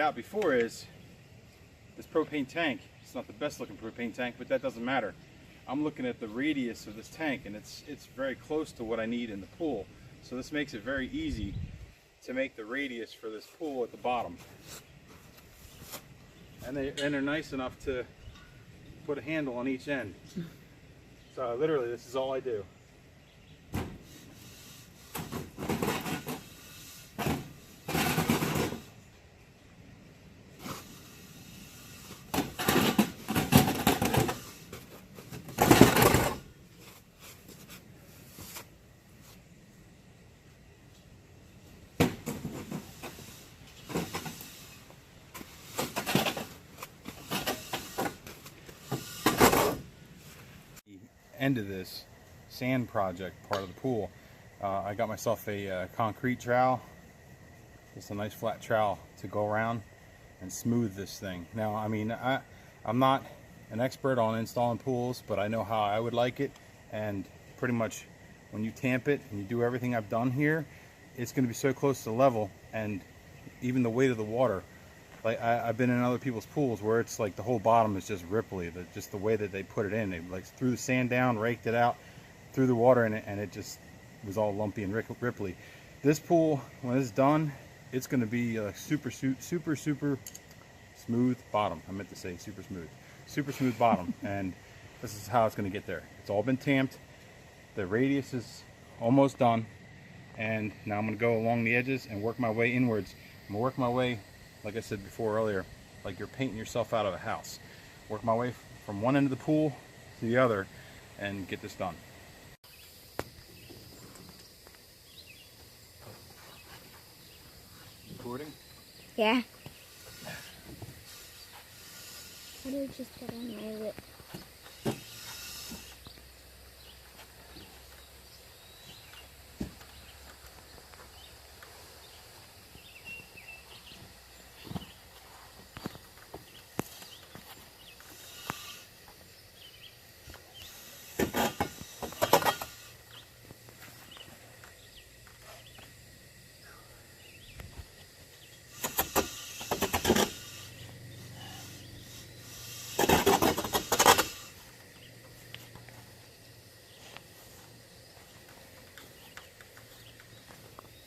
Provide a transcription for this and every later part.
out before is this propane tank. It's not the best looking propane tank, but that doesn't matter. I'm looking at the radius of this tank, and it's very close to what I need in the pool. So this makes it very easy to make the radius for this pool at the bottom. And they're nice enough to put a handle on each end. So literally, this is all I do. End of this sand project part of the pool, I got myself a concrete trowel, just a nice flat trowel to go around and smooth this thing. Now, I mean, I'm not an expert on installing pools, but I know how I would like it, and pretty much when you tamp it and you do everything I've done here, it's going to be so close to level, and even the weight of the water. Like I've been in other people's pools where it's like the whole bottom is just ripply. Just the way that they put it in, they like threw the sand down, raked it out, threw the water in it, and it just was all lumpy and ripply. This pool, when it's done, it's going to be a super smooth bottom. I meant to say super smooth bottom, and this is how it's going to get there. It's all been tamped. The radius is almost done, and now I'm going to go along the edges and work my way inwards. I'm going to work my way, like I said before earlier, like you're painting yourself out of a house. Work my way from one end of the pool to the other and get this done. Recording? Yeah. How do I just put on my lip?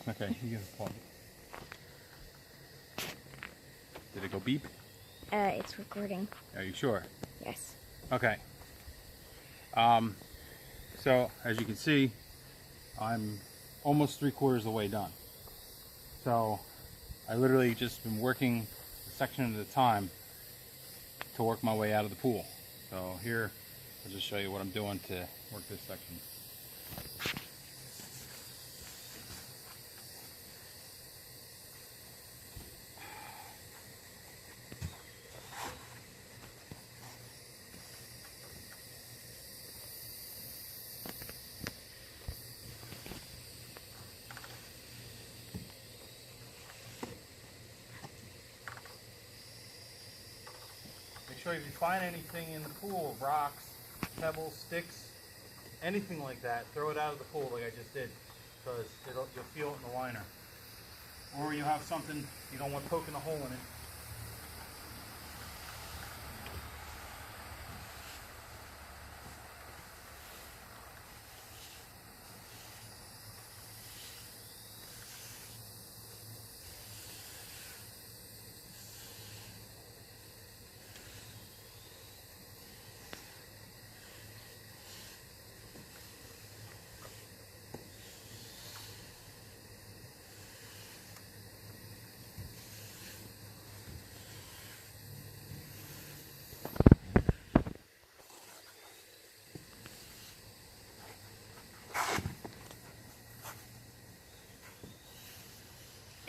Okay, you give it a plug. Did it go beep? It's recording. Are you sure? Yes. Okay. So as you can see, I'm almost 3/4 of the way done. So I literally just been working a section at a time to work my way out of the pool. So here, I'll just show you what I'm doing to work this section. Make sure if you find anything in the pool, rocks, pebbles, sticks, anything like that, throw it out of the pool like I just did, because you'll feel it in the liner. Or you have something you don't want poking a hole in it.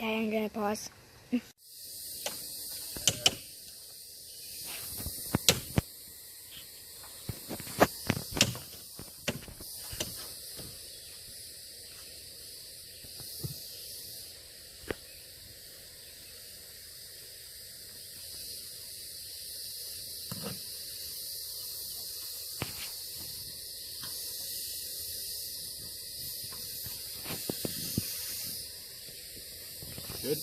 I'm gonna pause. Good?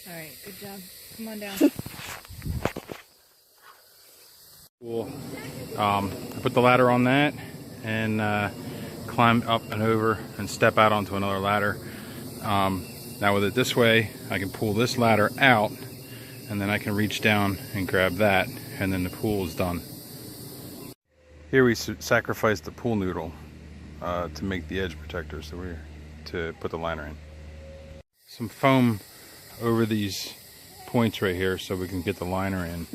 Alright, good job. Come on down. Cool. I put the ladder on that and climb up and over and step out onto another ladder. Now with it this way, I can pull this ladder out and then I can reach down and grab that, and then the pool is done. Here we sacrificed the pool noodle to make the edge protector, so we're to put the liner in. Some foam over these points right here so we can get the liner in.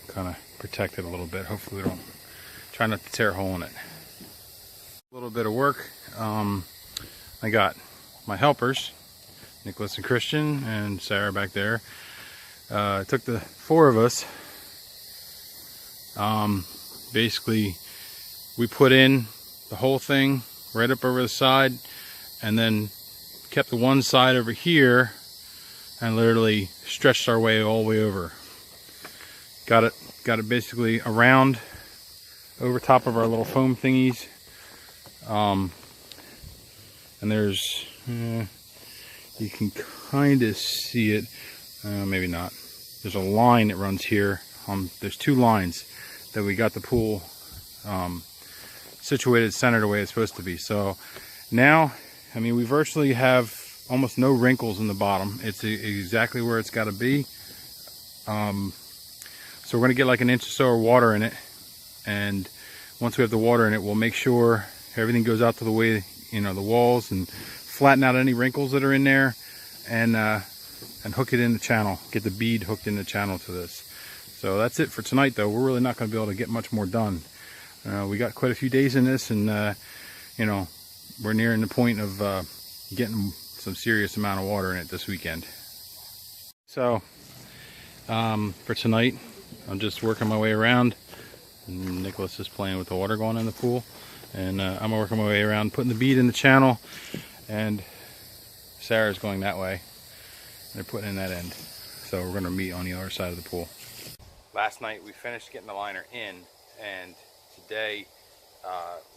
Kind of protect it a little bit. Hopefully we don't, try not to tear a hole in it. A little bit of work. I got my helpers, Nicholas and Christian and Sarah back there. It took the 4 of us. Basically we put in the whole thing right up over the side and then kept the one side over here and literally stretched our way all the way over. Got it basically around over top of our little foam thingies. And there's you can kind of see it, maybe not. There's a line that runs here. There's 2 lines that we got the pool situated centered the way it's supposed to be. So now, I mean, we virtually have almost no wrinkles in the bottom. It's exactly where it's got to be. So we're going to get like an inch or so of water in it, and once we have the water in it, we'll make sure everything goes out to the way, you know, the walls, and flatten out any wrinkles that are in there, and hook it in the channel. Get the bead hooked in the channel to this. So that's it for tonight, though. We're really not going to be able to get much more done. We got quite a few days in this, and you know, we're nearing the point of getting some serious amount of water in it this weekend. So for tonight, I'm just working my way around. Nicholas is playing with the water going in the pool, and I'm working my way around putting the bead in the channel, and Sarah's going that way. They're putting in that end, so we're going to meet on the other side of the pool. Last night we finished getting the liner in, and today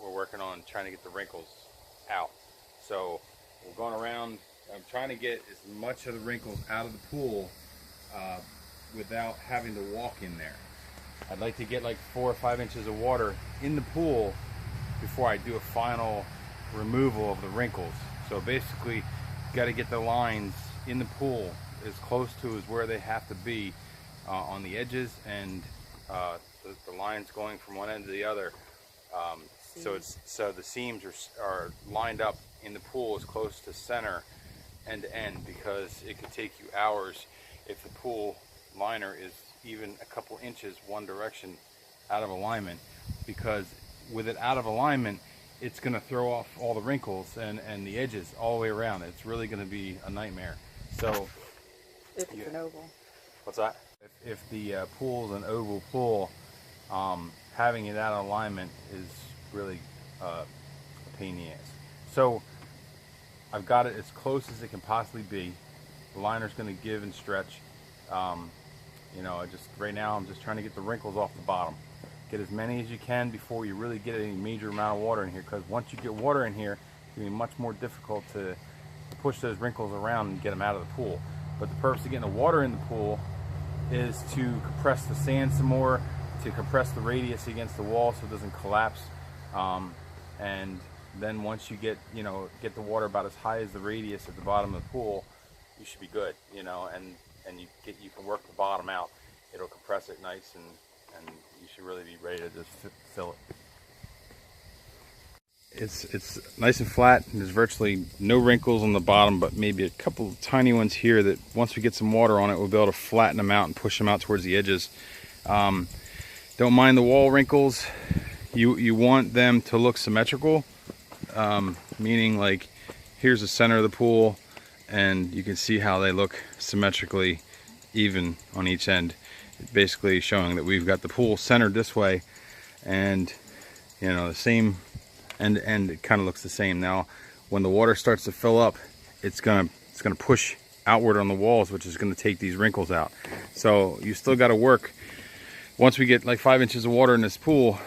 we're working on trying to get the wrinkles out. So we're going around. I'm trying to get as much of the wrinkles out of the pool without having to walk in there. I'd like to get like 4 or 5 inches of water in the pool before I do a final removal of the wrinkles. So basically, got to get the lines in the pool as close to as where they have to be on the edges, and the lines going from one end to the other. So the seams are lined up in the pool as close to center end to end, because it could take you hours if the pool liner is even a couple inches one direction out of alignment, because with it out of alignment, it's going to throw off all the wrinkles and the edges all the way around. It's really going to be a nightmare. So If it's an oval. What's that? If the pool is an oval pool, having it out of alignment is really a pain in the ass. So I've got it as close as it can possibly be. The liner's going to give and stretch. You know, right now I'm just trying to get the wrinkles off the bottom. Get as many as you can before you really get any major amount of water in here, because once you get water in here, it's going to be much more difficult to push those wrinkles around and get them out of the pool. But the purpose of getting the water in the pool is to compress the sand some more, to compress the radius against the wall so it doesn't collapse. And then once you get the water about as high as the radius at the bottom of the pool, you should be good, you know, and you can work the bottom out. It'll compress it nice, and you should really be ready to just fill it. It's nice and flat, and there's virtually no wrinkles on the bottom, but maybe a couple of tiny ones here that once we get some water on it, we'll be able to flatten them out and push them out towards the edges. Don't mind the wall wrinkles. You want them to look symmetrical, meaning like here's the center of the pool, and you can see how they look symmetrically even on each end. Basically showing that we've got the pool centered this way, and you know, the same end to end, it kind of looks the same. Now when the water starts to fill up, it's gonna push outward on the walls, which is gonna take these wrinkles out. So you still got to work. Once we get like 5 inches of water in this pool,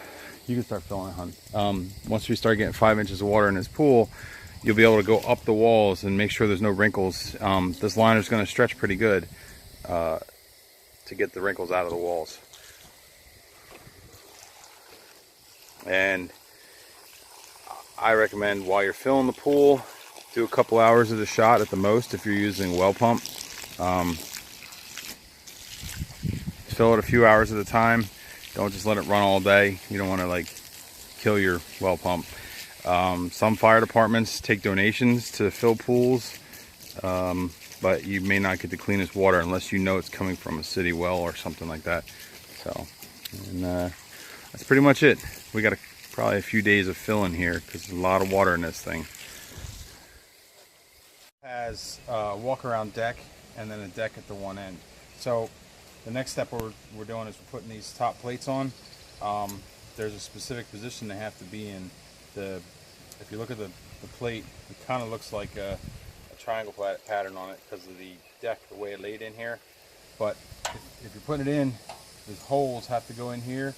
you can start filling it, hon. Once we start getting 5 inches of water in this pool, you'll be able to go up the walls and make sure there's no wrinkles. This liner is going to stretch pretty good to get the wrinkles out of the walls. And I recommend while you're filling the pool, do a couple hours of the shot at the most if you're using well pump. Fill it a few hours at a time. Don't just let it run all day. You don't want to like kill your well pump. Some fire departments take donations to fill pools, but you may not get the cleanest water unless you know it's coming from a city well or something like that. So, and that's pretty much it. We got probably a few days of filling here because there's a lot of water in this thing. It has a walk around deck and then a deck at the one end. So the next step we're doing is we're putting these top plates on. There's a specific position they have to be in. If you look at the plate, it kind of looks like a triangle pattern on it because of the deck, the way it laid in here. But if you're putting it in, these holes have to go in here.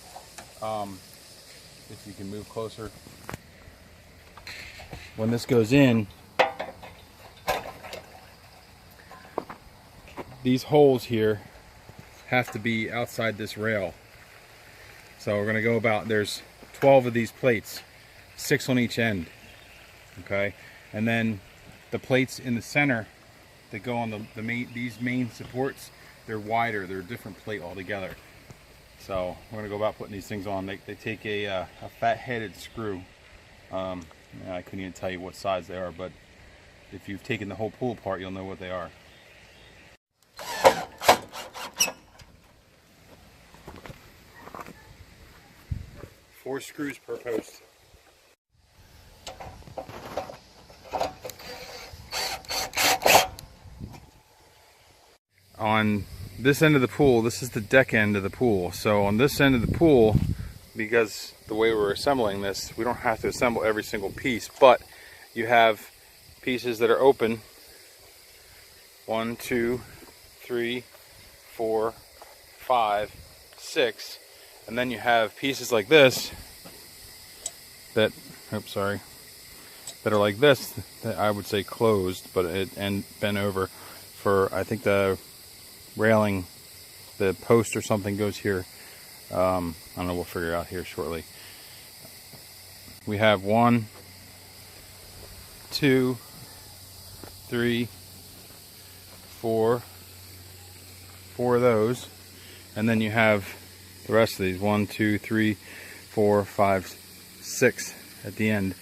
If you can move closer. When this goes in, these holes here have to be outside this rail. So we're going to go about, there's 12 of these plates, 6 on each end. Okay, and then the plates in the center that go on these main supports, they're wider, they're a different plate altogether. So we're going to go about putting these things on. They take a fat-headed screw. I couldn't even tell you what size they are, but if you've taken the whole pool apart, you'll know what they are. Four screws per post. On this end of the pool, this is the deck end of the pool. So on this end of the pool, because the way we're assembling this, we don't have to assemble every single piece, but you have pieces that are open. 1, 2, 3, 4, 5, 6, and then you have pieces like this that, that are like this, that I would say closed, but and bent over for, I think the railing, the post or something goes here. I don't know, we'll figure it out here shortly. We have 1, 2, 3, 4 of those, and then you have the rest of these 1, 2, 3, 4, 5, 6 at the end.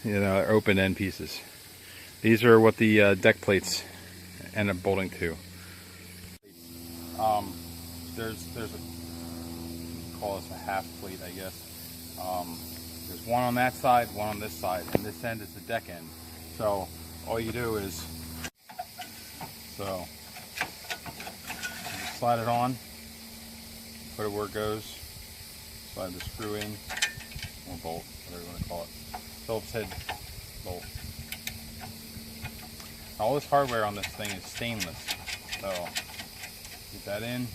They're open end pieces. These are what the deck plates end up bolting to. There's a, call this a half plate, I guess. There's one on that side, one on this side, and this end is the deck end. So all you do is, you slide it on, put it where it goes, slide the screw in, or bolt, whatever you want to call it. Phillips head bolt. All this hardware on this thing is stainless, so get that in,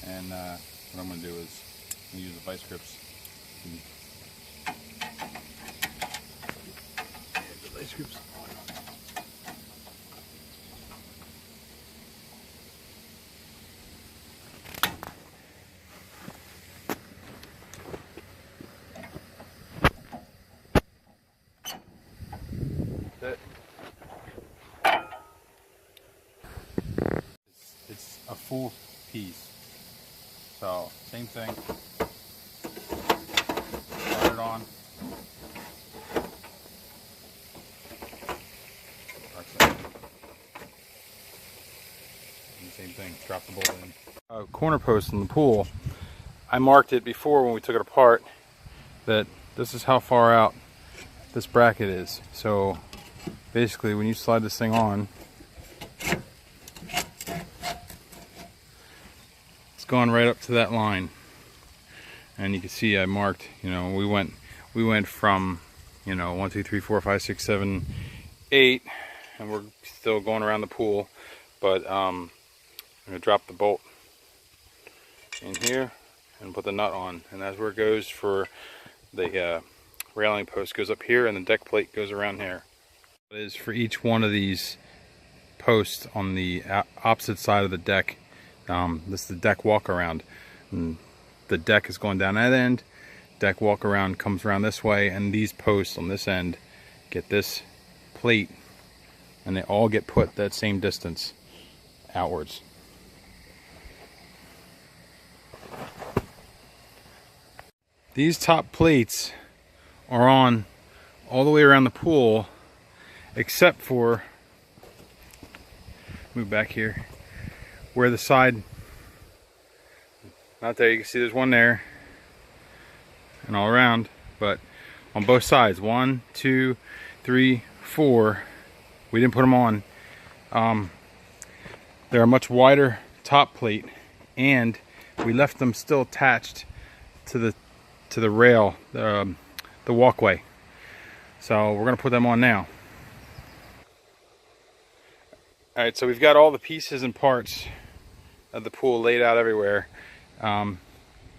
and what I'm going to do is use the vice grips. The vice grips. It's a full piece. So same thing. Slide it on. And same thing. Drop the bolt in. A corner post in the pool. I marked it before when we took it apart that this is how far out this bracket is. So basically, when you slide this thing on, it's gone right up to that line, and you can see I marked. We went from 1, 2, 3, 4, 5, 6, 7, 8, and we're still going around the pool. But I'm gonna drop the bolt in here and put the nut on, and that's where it goes for the railing post goes up here and the deck plate goes around here. It is for each one of these posts on the opposite side of the deck. This is the deck walk around. And the deck is going down that end. Deck walk around comes around this way, and these posts on this end get this plate, and they all get put that same distance outwards. These top plates are on all the way around the pool, except for, move back here, where the side, not there, you can see there's one there, and all around, but on both sides, 1, 2, 3, 4, we didn't put them on. They're a much wider top plate, and we left them still attached to the rail, the walkway. So we're gonna put them on now. All right, so we've got all the pieces and parts of the pool laid out everywhere.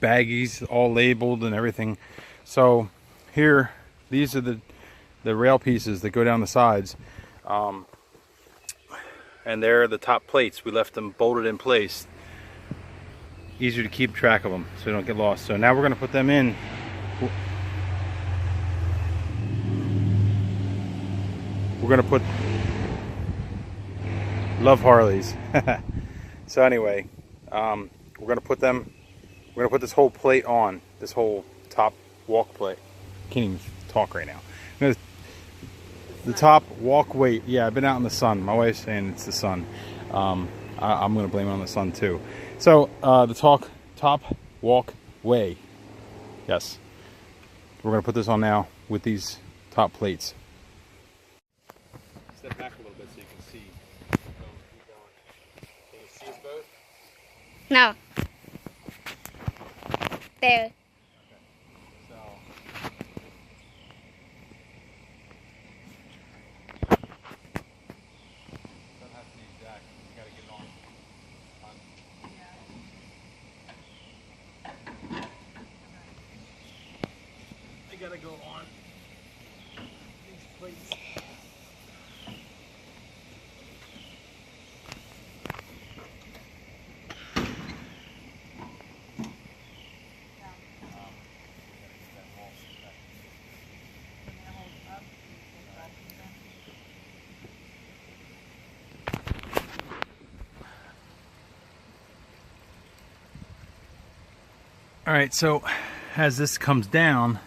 Baggies all labeled and everything. So here, these are the rail pieces that go down the sides. And they're the top plates. We left them bolted in place. Easier to keep track of them so they don't get lost. So now we're gonna put them in. We're gonna put, love Harleys. So anyway, we're gonna put this whole plate on, this whole top walk plate. Can't even talk right now. The top walkway, yeah, I've been out in the sun. My wife's saying it's the sun. I'm gonna blame it on the sun too. So the top walkway, yes. We're gonna put this on now with these top plates. Step back a little bit so you can see. Keep going. Can you see us both? No. There. Okay. So. Doesn't have to be exact. You gotta get it on. I gotta go on these plates. All right, so as this comes down,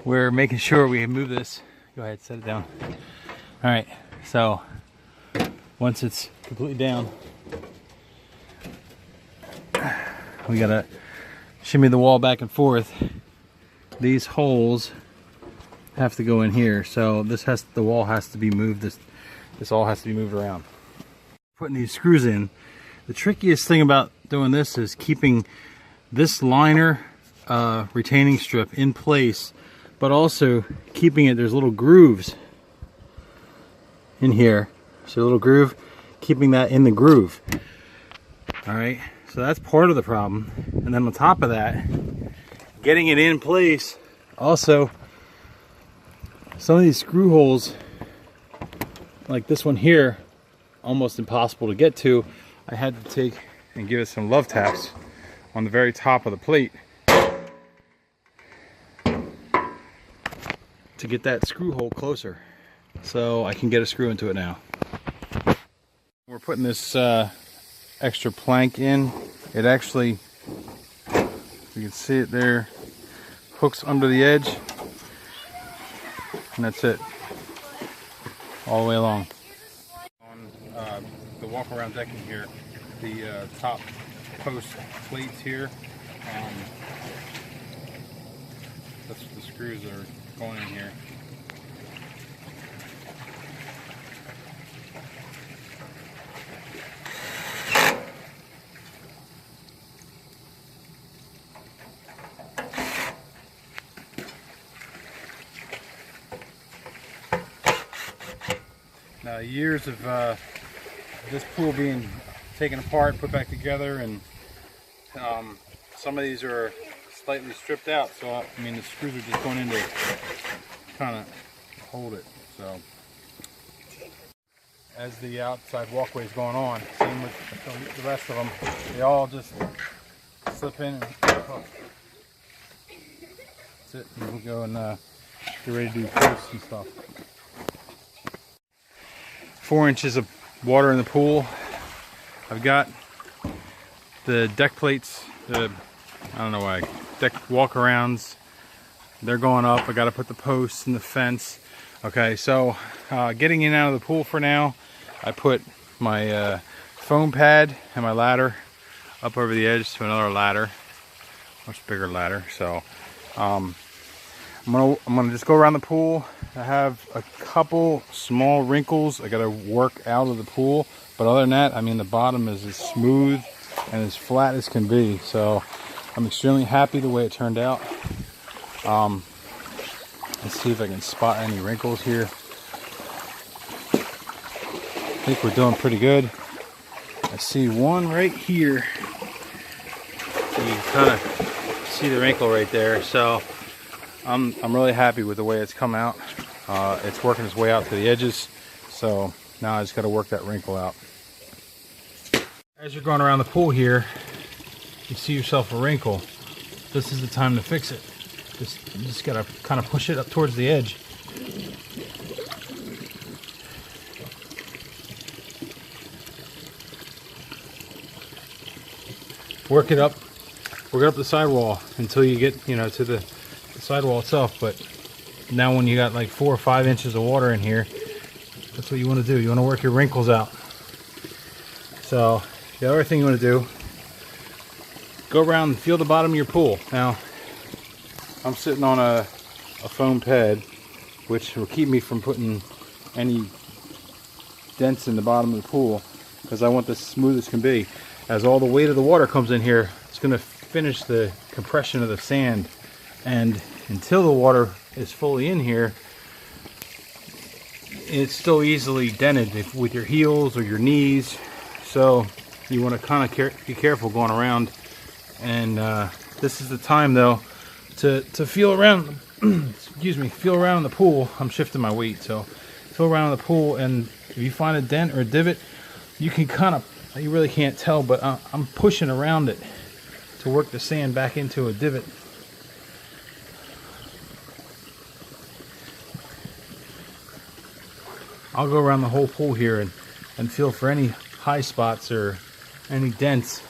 we're making sure we move this. Go ahead, set it down. All right, so once it's completely down, we gotta shimmy the wall back and forth. These holes have to go in here, so the wall has to be moved. This all has to be moved around. Putting these screws in. The trickiest thing about doing this is keeping this liner retaining strip in place, but also keeping it, there's little grooves in here. So a little groove, keeping that in the groove. All right, so that's part of the problem. And then on top of that, getting it in place, also some of these screw holes, like this one here, almost impossible to get to. I had to take and give it some love taps on the very top of the plate to get that screw hole closer, so I can get a screw into it now. We're putting this extra plank in. It actually, you can see it there, hooks under the edge, and that's it, all the way along. On the walk around decking here, the top post plates here, that's the screws that are going in here. Now, years of this pool being taken apart, put back together, and some of these are slightly stripped out, so I mean the screws are just going in to kind of hold it. So as the outside walkway is going on, same with the rest of them, they all just slip in and oh. That's it. And we'll go and get ready to do posts and stuff. 4 inches of water in the pool. I've got the deck plates, I don't know why, deck walk-arounds, they're going up. I got to put the posts and the fence. Okay, so getting in and out of the pool for now, I put my foam pad and my ladder up over the edge to another ladder, much bigger ladder. So I'm gonna just go around the pool. I have a couple small wrinkles I gotta work out of the pool, but other than that, I mean the bottom is as smooth and as flat as can be. So I'm extremely happy the way it turned out. Let's see if I can spot any wrinkles here. I think we're doing pretty good. I see one right here. So you can kind of see the wrinkle right there. So I'm really happy with the way it's come out. It's working its way out to the edges. So now I just got to work that wrinkle out. As you're going around the pool here, you see yourself a wrinkle. This is the time to fix it. You just got to kind of push it up towards the edge. Work it up the sidewall until you get, to the sidewall itself. But now when you got like 4 or 5 inches of water in here, that's what you want to do. You want to work your wrinkles out. So the other thing you want to do, go around and feel the bottom of your pool. Now I'm sitting on a foam pad, which will keep me from putting any dents in the bottom of the pool, because I want this smooth as can be. As all the weight of the water comes in here, it's going to finish the compression of the sand, and until the water is fully in here, it's still easily dented with your heels or your knees. So you want to kind of be careful going around, and this is the time though to feel around excuse me, feel around in the pool. I'm shifting my weight, so feel around in the pool, and if you find a dent or a divot, you can you really can't tell, but I'm pushing around it to work the sand back into a divot. I'll go around the whole pool here and feel for any high spots or any dents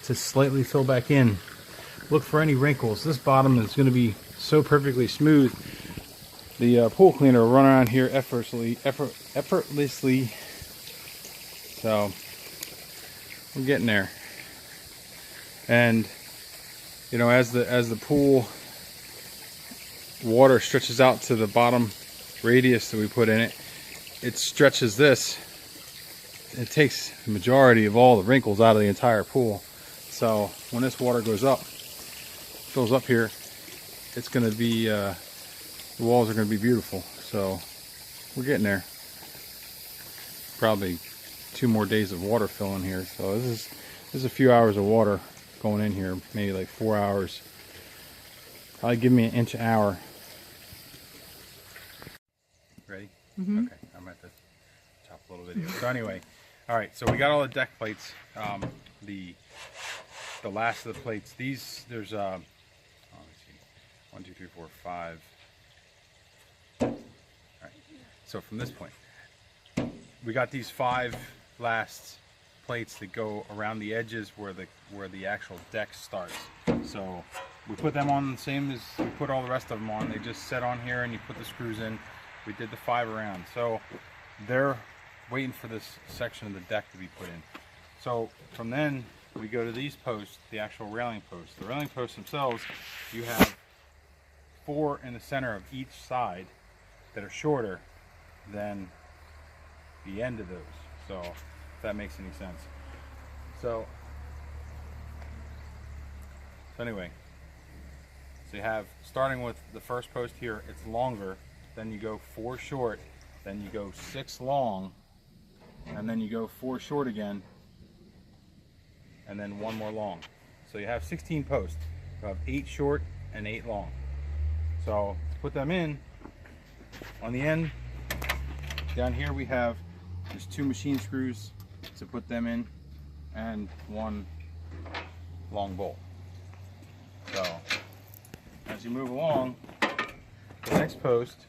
to slightly fill back in. Look for any wrinkles. This bottom is going to be so perfectly smooth. The pool cleaner will run around here effortlessly. So we're getting there. And as the pool water stretches out to the bottom radius that we put in it, it stretches this. It takes the majority of all the wrinkles out of the entire pool. So when this water goes up, fills up here, it's going to be the walls are going to be beautiful. So we're getting there. Probably 2 more days of water filling here. So this is a few hours of water going in here, maybe like 4 hours. Probably give me an inch an hour. Ready? Mm-hmm. Okay, I'm at the top a little video. So anyway, all right. So we got all the deck plates. The last of the plates. There's let's see, 1, 2, 3, 4, 5. All right. So from this point, we got these 5 last plates that go around the edges where the actual deck starts. So we put them on the same as we put all the rest of them on. They just set on here and you put the screws in. We did the 5 around. So they're waiting for this section of the deck to be put in. So from then we go to these posts, the actual railing posts. The railing posts themselves, you have 4 in the center of each side that are shorter than the end of those. So if that makes any sense. So anyway, so you have, starting with the first post here, it's longer, then you go 4 short, then you go 6 long, and then you go 4 short again, and then 1 more long. So you have 16 posts. We have 8 short and 8 long. So to put them in, on the end, down here we have just 2 machine screws to put them in and 1 long bolt. So as you move along, the next post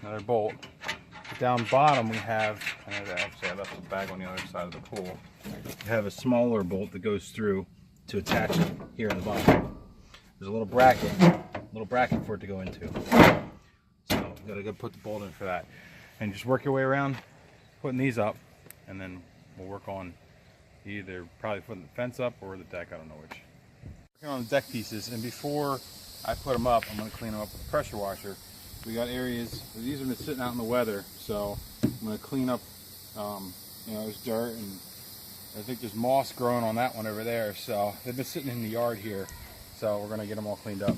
another bolt. Down bottom we have, actually I left the bag on the other side of the pool. We have a smaller bolt that goes through to attach it here in the bottom. There's a little bracket for it to go into. So you gotta go put the bolt in for that. And just work your way around putting these up, and then we'll work on either probably putting the fence up or the deck, I don't know which. Working on the deck pieces, and before I put them up, I'm gonna clean them up with a pressure washer. We got areas, these have been sitting out in the weather, so I'm going to clean up, there's dirt, and I think there's moss growing on that one over there, so they've been sitting in the yard here, so we're going to get them all cleaned up.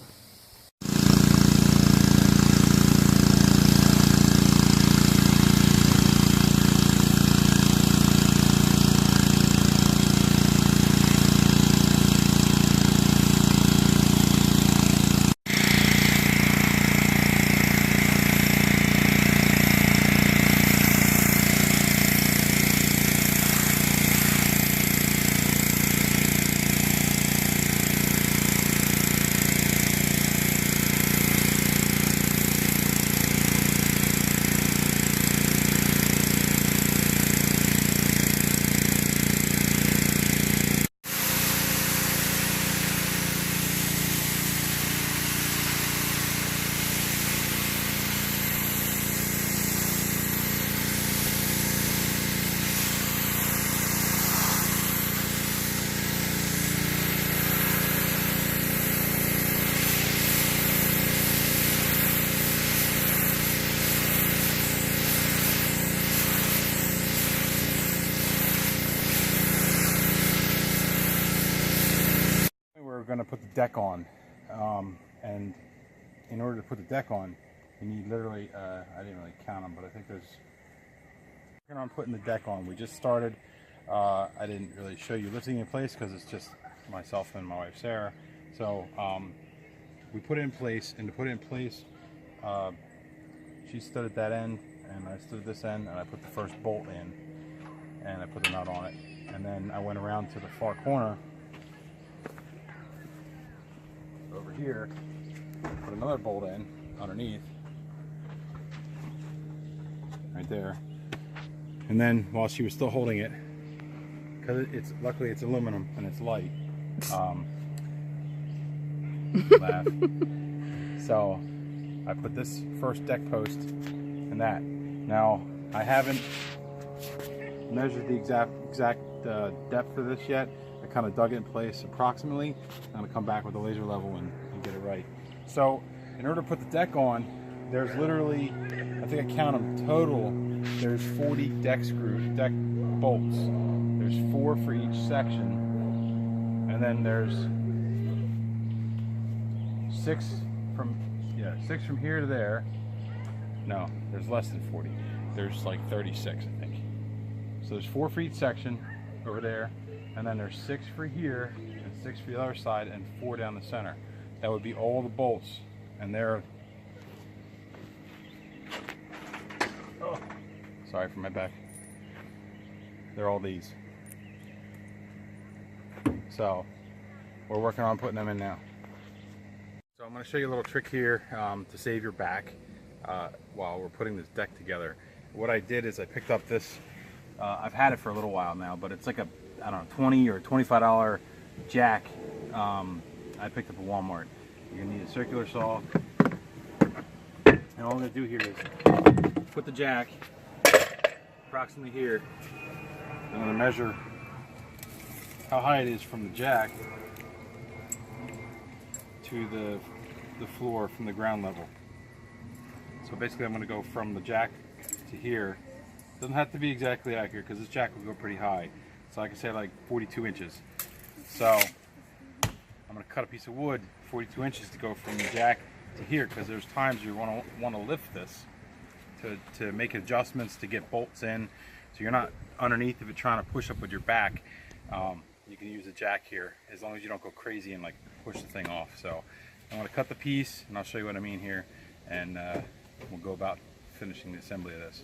We're going to put the deck on, and in order to put the deck on, you need literally, I didn't really count them, but I think there's, working on putting the deck on. We just started. I didn't really show you lifting in place because it's just myself and my wife Sarah. So we put it in place, and to put it in place, she stood at that end and I stood at this end, and I put the first bolt in and I put the nut on it, and then I went around to the far corner over here, put another bolt in underneath right there, and then while she was still holding it, because it's luckily it's aluminum and it's light, laugh. So I put this first deck post and that. Now I haven't measured the exact depth of this yet. I kind of dug it in place approximately. I'm gonna come back with a laser level and get it right. So in order to put the deck on, there's literally, I think I count them total, there's 40 deck bolts. There's 4 for each section, and then there's 6 from here to there. No, there's less than 40. There's like 36, I think. So there's 4 for each section over there, and then there's 6 for here and 6 for the other side, and 4 down the center. That would be all the bolts, and they're, oh, sorry for my back. They're all these. So we're working on putting them in now. So I'm going to show you a little trick here to save your back while we're putting this deck together. What I did is I picked up this, I've had it for a little while now, but it's like a, I don't know, $20 or $25 jack. I picked up at Walmart. You're going to need a circular saw. And all I'm going to do here is put the jack approximately here. I'm going to measure how high it is from the jack to the floor from the ground level. So basically I'm going to go from the jack to here. Doesn't have to be exactly accurate because this jack will go pretty high. So I can say like 42 inches. So I'm going to cut a piece of wood 42 inches to go from the jack to here, because there's times you want to lift this to make adjustments to get bolts in, so you're not underneath of it trying to push up with your back. You can use a jack here as long as you don't go crazy and like push the thing off. So I'm going to cut the piece and I'll show you what I mean here, and we'll go about finishing the assembly of this.